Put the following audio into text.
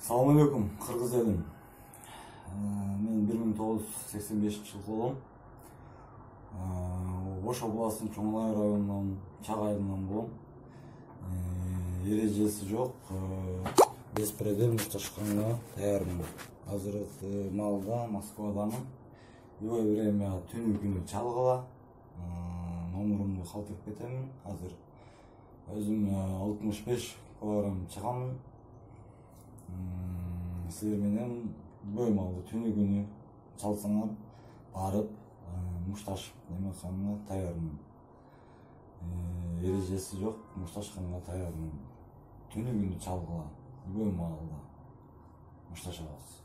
Салам алейкум, кыргыз элим. Мен 1985 жылы Ош областынын Чоңлай районунун Чак айылынан болом. Эрежеси жок. Беспредел мушташканга даярмын. Азыркы маалда Москвадамын. Любое время түнү күнү чалгыла. Номурумду калтырып кетемин. Азыр өзүм 65 килограмм чыгамын. Силер менен бөлмалды түнү күнү чалсаңар барып мушташып немканга даярмын. Эрежеси жок, мушташканга даярмын. Түнү күнү чалгыла, бөлмалда мушташабыз.